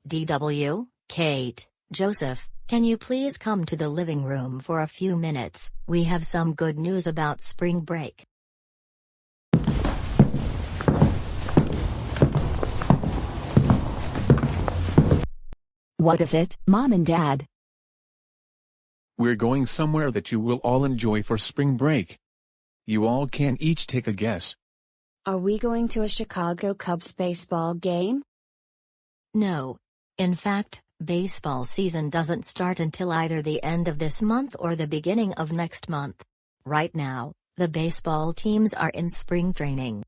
DW, Kate, Joseph, can you please come to the living room for a few minutes? We have some good news about spring break. What is it, Mom and Dad? We're going somewhere that you will all enjoy for spring break. You all can each take a guess. Are we going to a Chicago Cubs baseball game? No. In fact, baseball season doesn't start until either the end of this month or the beginning of next month. Right now, the baseball teams are in spring training.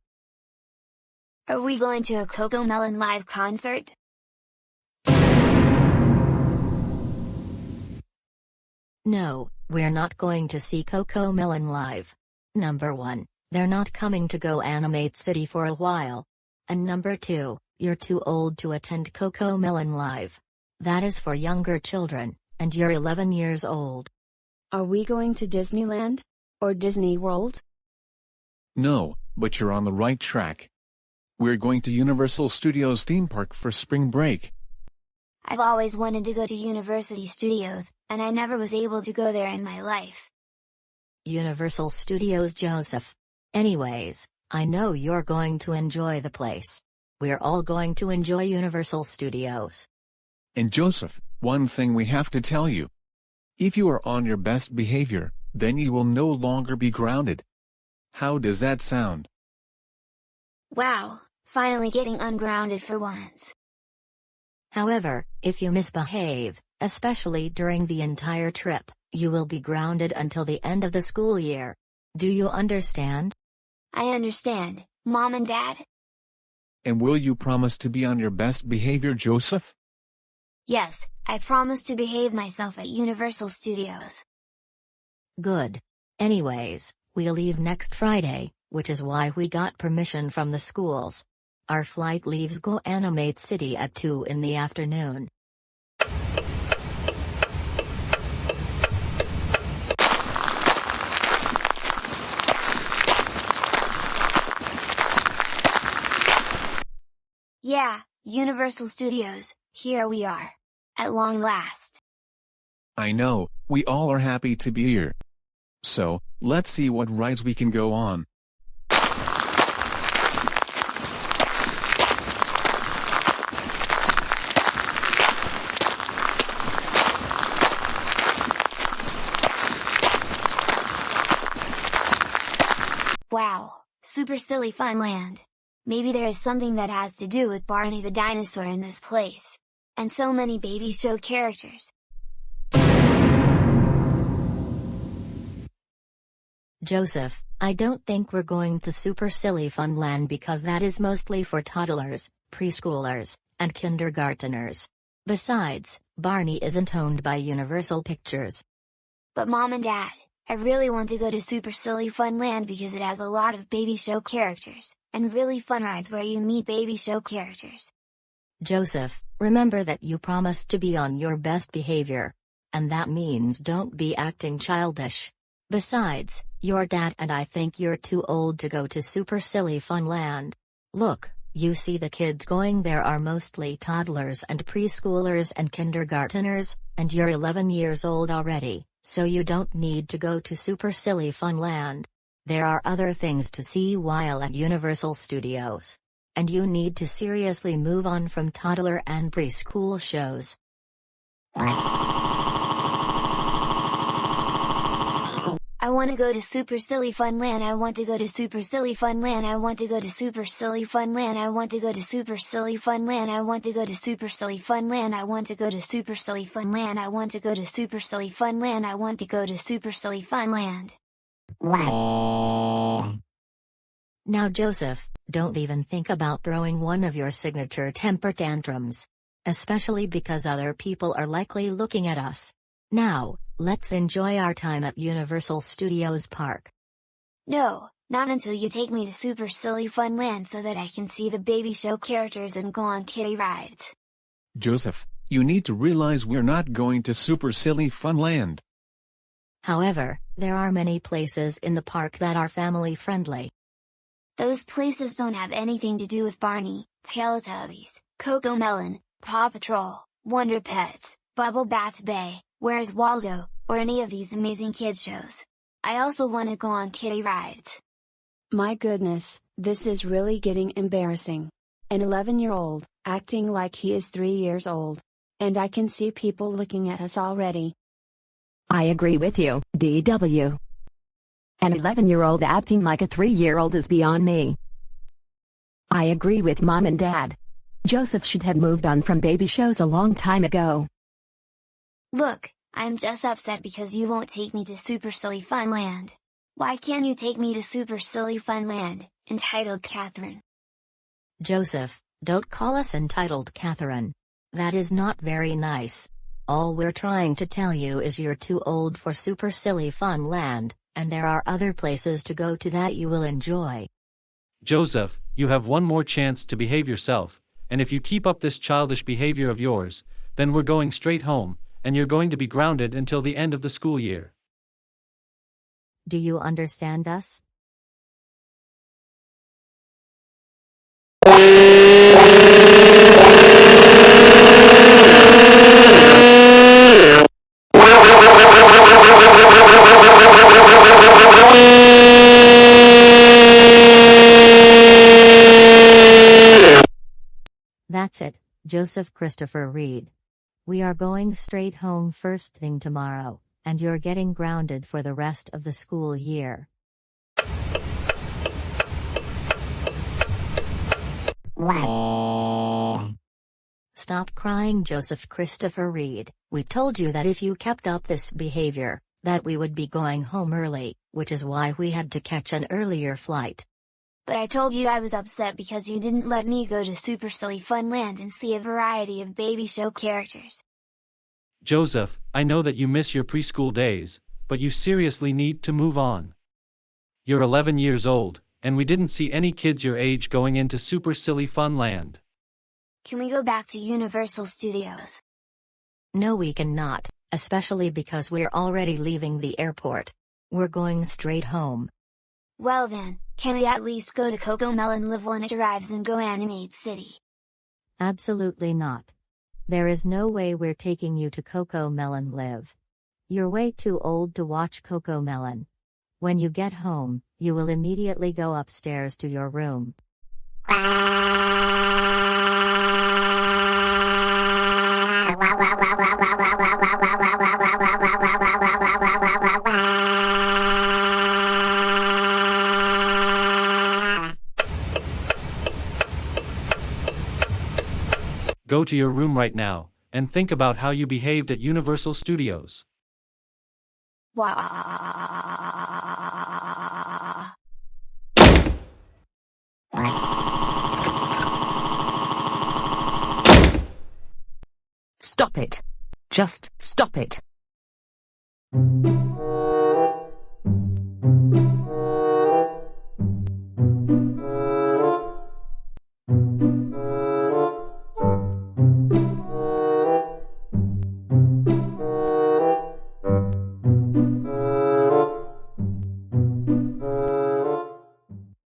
Are we going to a CoComelon live concert? No, we're not going to see CoComelon live. Number 1, they're not coming to GoAnimate City for a while. And number 2, you're too old to attend CoComelon live. That is for younger children, and you're 11 years old. Are we going to Disneyland? Or Disney World? No, but you're on the right track. We're going to Universal Studios theme park for spring break. I've always wanted to go to University Studios, and I never was able to go there in my life. Universal Studios, Joseph. Anyways, I know you're going to enjoy the place. We're all going to enjoy Universal Studios. And Joseph, one thing we have to tell you. If you are on your best behavior, then you will no longer be grounded. How does that sound? Wow, finally getting ungrounded for once. However, if you misbehave, especially during the entire trip, you will be grounded until the end of the school year. Do you understand? I understand, Mom and Dad. And will you promise to be on your best behavior, Joseph? Yes, I promise to behave myself at Universal Studios. Good. Anyways, we'll leave next Friday, which is why we got permission from the schools. Our flight leaves GoAnimate City at 2 in the afternoon. Yeah, Universal Studios, here we are. At long last. I know, we all are happy to be here. So, let's see what rides we can go on. Wow, super silly fun land. Maybe there is something that has to do with Barney the dinosaur in this place. And so many baby show characters. Joseph, I don't think we're going to Super Silly Funland because that is mostly for toddlers, preschoolers, and kindergarteners. Besides, Barney isn't owned by Universal Pictures. But Mom and Dad, I really want to go to Super Silly Funland because it has a lot of baby show characters, and really fun rides where you meet baby show characters. Joseph, remember that you promised to be on your best behavior. And that means don't be acting childish. Besides, your dad and I think you're too old to go to Super Silly Funland. Look, you see the kids going there are mostly toddlers and preschoolers and kindergarteners, and you're 11 years old already, so you don't need to go to Super Silly Funland. There are other things to see while at Universal Studios. And you need to seriously move on from toddler and preschool shows. I want to go to Super Silly Funland. I want to go to Super Silly Funland. I want to go to Super Silly Funland. I want to go to Super Silly Funland. I want to go to Super Silly Funland. I want to go to Super Silly Funland. I want to go to Super Silly Funland. I want to go to Super Silly Funland. Now Joseph, don't even think about throwing one of your signature temper tantrums. Especially because other people are likely looking at us. Now, let's enjoy our time at Universal Studios Park. No, not until you take me to Super Silly Funland so that I can see the baby show characters and go on kiddie rides. Joseph, you need to realize we're not going to Super Silly Funland. However, there are many places in the park that are family friendly. Those places don't have anything to do with Barney, Teletubbies, CoComelon, Paw Patrol, Wonder Pets, Bubble Bath Bay, Where's Waldo, or any of these amazing kids shows. I also want to go on kiddie rides. My goodness, this is really getting embarrassing. An 11-year-old, acting like he is 3 years old. And I can see people looking at us already. I agree with you, DW. An 11-year-old acting like a 3-year-old is beyond me. I agree with Mom and Dad. Joseph should have moved on from baby shows a long time ago. Look, I'm just upset because you won't take me to Super Silly Fun Land. Why can't you take me to Super Silly Fun Land, entitled Catherine? Joseph, don't call us entitled Catherine. That is not very nice. All we're trying to tell you is you're too old for Super Silly Fun Land, and there are other places to go to that you will enjoy. Joseph, you have one more chance to behave yourself, and if you keep up this childish behavior of yours, then we're going straight home, and you're going to be grounded until the end of the school year. Do you understand us? That's it, Joseph Christopher Reed. We are going straight home first thing tomorrow, and you're getting grounded for the rest of the school year. Stop crying, Joseph Christopher Reed. We told you that if you kept up this behavior, that we would be going home early, which is why we had to catch an earlier flight. But I told you I was upset because you didn't let me go to Super Silly Fun Land and see a variety of baby show characters. Joseph, I know that you miss your preschool days, but you seriously need to move on. You're 11 years old, and we didn't see any kids your age going into Super Silly Fun Land. Can we go back to Universal Studios? No, we cannot, especially because we're already leaving the airport. We're going straight home. Well then, can we at least go to CoComelon Live when it arrives in GoAnimate City? Absolutely not. There is no way we're taking you to CoComelon Live. You're way too old to watch CoComelon. When you get home, you will immediately go upstairs to your room. Go to your room right now, and think about how you behaved at Universal Studios. Stop it. Just stop it.